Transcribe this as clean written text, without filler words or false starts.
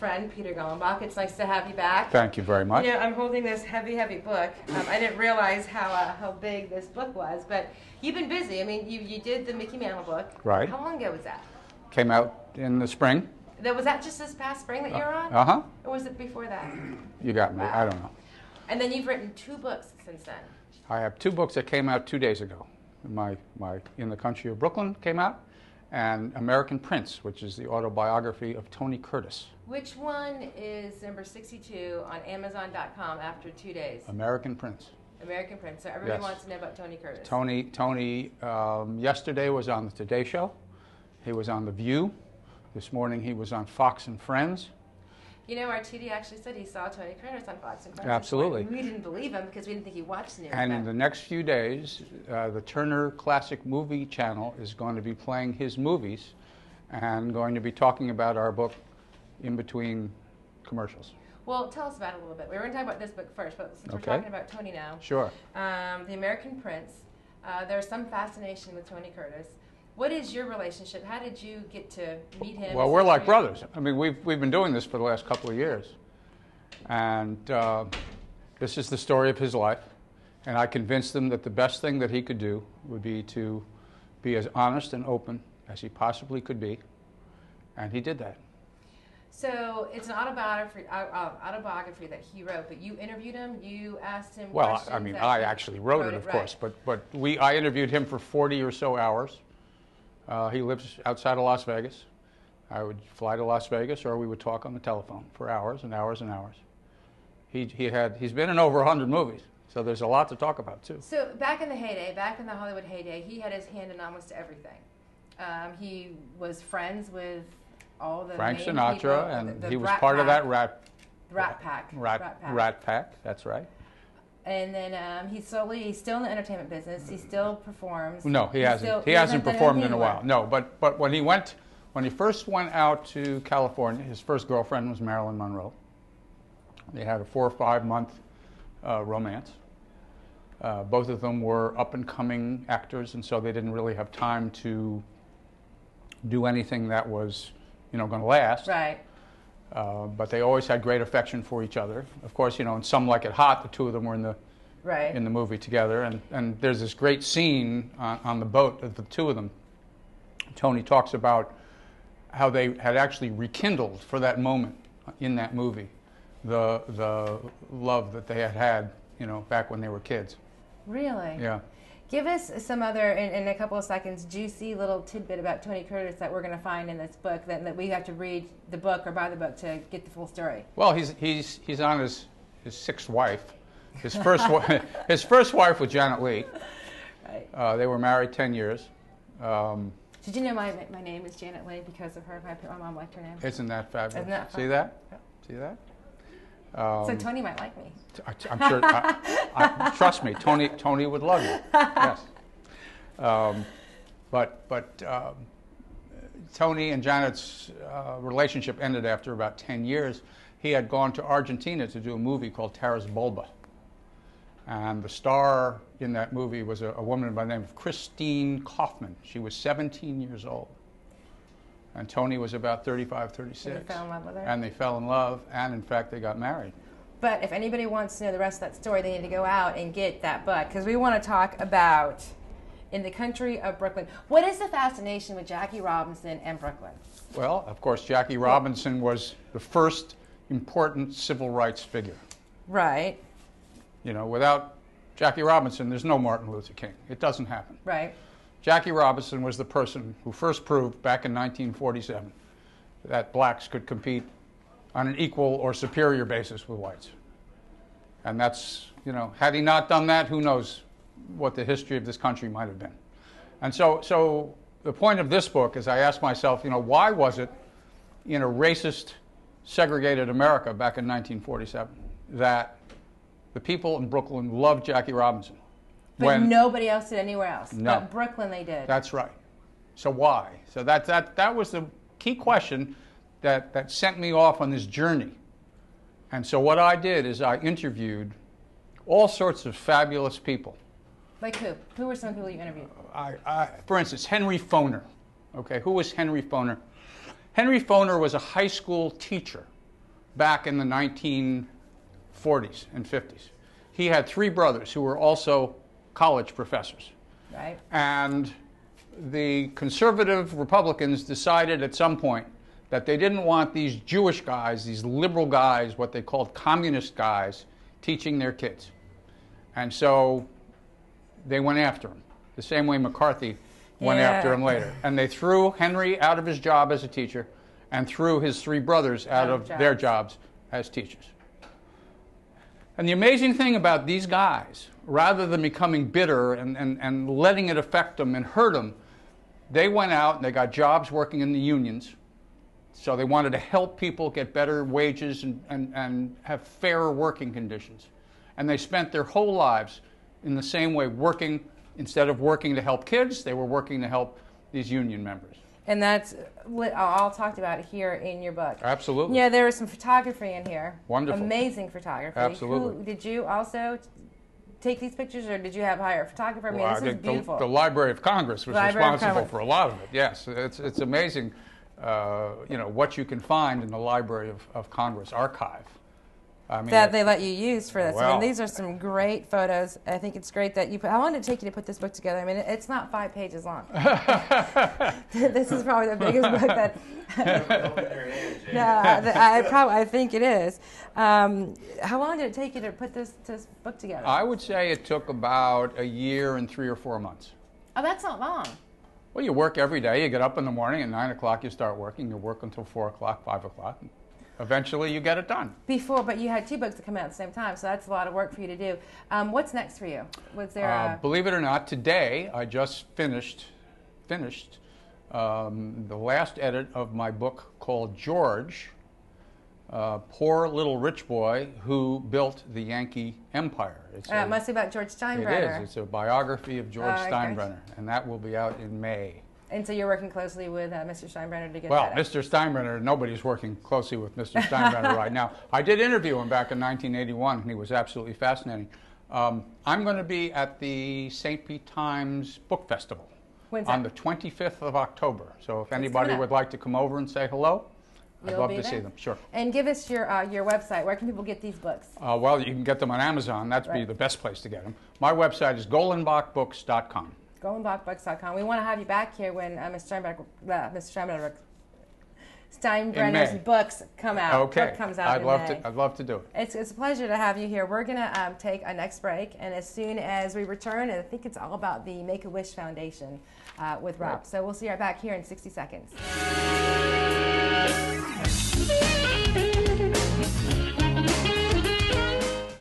friend, Peter Golenbock. It's nice to have you back. Thank you very much. You know, I'm holding this heavy, heavy book. I didn't realize how big this book was, but you've been busy. I mean, you did the Mickey Mantle book. Right. How long ago was that? Came out in the spring. Was that just this past spring that you were on? Uh-huh. Or was it before that? You got me. Wow. I don't know. And then you've written 2 books since then. I have 2 books that came out 2 days ago. My In the Country of Brooklyn came out, and American Prince, which is the autobiography of Tony Curtis. Which one is number 62 on Amazon.com after 2 days? American Prince. American Prince. So everybody Yes. wants to know about Tony Curtis. Tony yesterday was on the Today Show. He was on The View. This morning he was on Fox and Friends. You know, our TD actually said he saw Tony Curtis on Fox and Friends. Absolutely. We didn't believe him because we didn't think he watched the news. And in the next few days, the Turner Classic Movie Channel is going to be playing his movies and going to be talking about our book in between commercials. Well, tell us about it a little bit. We were going to talk about this book first, but since we're talking about Tony now. Sure. The American Prince. There's some fascination with Tony Curtis. What is your relationship? How did you get to meet him? Well, we're like brothers. I mean, we've been doing this for the last couple of years. And this is the story of his life. And I convinced him that the best thing that he could do would be to be as honest and open as he possibly could be. And he did that. So it's an autobiography that he wrote, but you interviewed him, you asked him Well, questions. I mean, I actually wrote it, of course, but I interviewed him for 40 or so hours. He lives outside of Las Vegas. I would fly to Las Vegas, or we would talk on the telephone for hours and hours and hours. He's been in over 100 movies, so there's a lot to talk about too. So back in the heyday, back in the Hollywood heyday, he had his hand in almost everything. He was friends with all the Frank main Sinatra, people, and the he was Rat part of Pack. that Rat Pack. That's right. And then he's still in the entertainment business. He still performs. No, he hasn't performed in a while. No, but when he first went out to California, his first girlfriend was Marilyn Monroe. They had a 4 or 5 month romance. Both of them were up and coming actors, and so they didn't really have time to do anything that was, going to last. Right. But they always had great affection for each other. Of course, in Some Like It Hot, the 2 of them were in the movie together. And there's this great scene on the boat of the 2 of them. Tony talks about how they had actually rekindled for that moment in that movie the love that they had, back when they were kids. Really? Yeah. Give us some other, in a couple of seconds, juicy little tidbit about Tony Curtis that we're going to find in this book, that we have to read the book or buy the book to get the full story. Well, he's on his 6th wife. His first his first wife was Janet Leigh. Right. They were married 10 years. Did you know my name is Janet Leigh because of her? My mom liked her name. Isn't that fabulous? Isn't that fun? See that? Yeah. See that? So Tony might like me. I'm sure. Trust me, Tony would love you. Yes. But Tony and Janet's relationship ended after about 10 years. He had gone to Argentina to do a movie called Taras Bulba, and the star in that movie was a woman by the name of Christine Kaufman. She was 17 years old. And Tony was about 35, 36. And they fell in love with her? And they fell in love, and in fact, they got married. But if anybody wants to know the rest of that story, they need to go out and get that book, because we want to talk about In the Country of Brooklyn. What is the fascination with Jackie Robinson and Brooklyn? Well, of course, Jackie Robinson was the first important civil rights figure. Right. Without Jackie Robinson, there's no Martin Luther King. It doesn't happen. Right. Jackie Robinson was the person who first proved back in 1947 that blacks could compete on an equal or superior basis with whites. And that's, had he not done that, who knows what the history of this country might have been. And so the point of this book is I asked myself, why was it in a racist, segregated America back in 1947 that the people in Brooklyn loved Jackie Robinson? But nobody else did anywhere else. No. But Brooklyn they did. That's right. So why? So that was the key question that sent me off on this journey. And so what I did is I interviewed all sorts of fabulous people. Like who? Who were some people you interviewed? For instance, Henry Foner. Okay, who was Henry Foner? Henry Foner was a high school teacher back in the 1940s and 50s. He had 3 brothers who were also college professors. Right. And the conservative Republicans decided at some point that they didn't want these Jewish guys, these liberal guys, what they called communist guys, teaching their kids. And so they went after him, the same way McCarthy went after him later. And they threw Henry out of his job as a teacher and threw his 3 brothers out of their jobs as teachers. And the amazing thing about these guys, rather than becoming bitter and letting it affect them and hurt them, they went out and they got jobs working in the unions. So they wanted to help people get better wages and have fairer working conditions. And they spent their whole lives in the same way, working. Instead of working to help kids, they were working to help these union members. And that's all talked about here in your book. Absolutely. Yeah, there was some photography in here. Wonderful. Amazing photography. Absolutely. Did you also take these pictures, or did you have hire a photographer? I mean, this is beautiful. The Library of Congress was responsible for a lot of it. Yes, it's amazing, what you can find in the Library of Congress archive. I mean, that they let you use for this. Well, I mean, these are some great photos. I think it's great that you put. How long did it take you to put this book together? I mean, it's not 5 pages long. This is probably the biggest book that. I think it is. How long did it take you to put this book together? I would say it took about a year and 3 or 4 months. Oh, that's not long. Well, you work every day. You get up in the morning at 9 o'clock. You start working. You work until 4 o'clock, 5 o'clock. Eventually, you get it done. But you had 2 books that come out at the same time, so that's a lot of work for you to do. What's next for you? Was there believe it or not, today I just finished the last edit of my book called George, Poor Little Rich Boy Who Built the Yankee Empire. It must be about George Steinbrenner. It is. It's a biography of George Steinbrenner, and that will be out in May. And so you're working closely with Mr. Steinbrenner to get that. Well, Mr. Steinbrenner, nobody's working closely with Mr. Steinbrenner right now. I did interview him back in 1981, and he was absolutely fascinating. I'm going to be at the St. Pete Times Book Festival on the 25th of October. So if anybody would like to come over and say hello, I'd love to see them. Sure. And give us your website. Where can people get these books? Well, you can get them on Amazon. That'd be the best place to get them. My website is golenbockbooks.com. Golenbockbooks.com. We want to have you back here when Steinbrenner's books come out. Okay. Book comes out in May. I'd love to do it. It's a pleasure to have you here. We're going to take a next break, and as soon as we return, I think it's all about the Make-A-Wish Foundation with Rob. So we'll see you right back here in 60 seconds.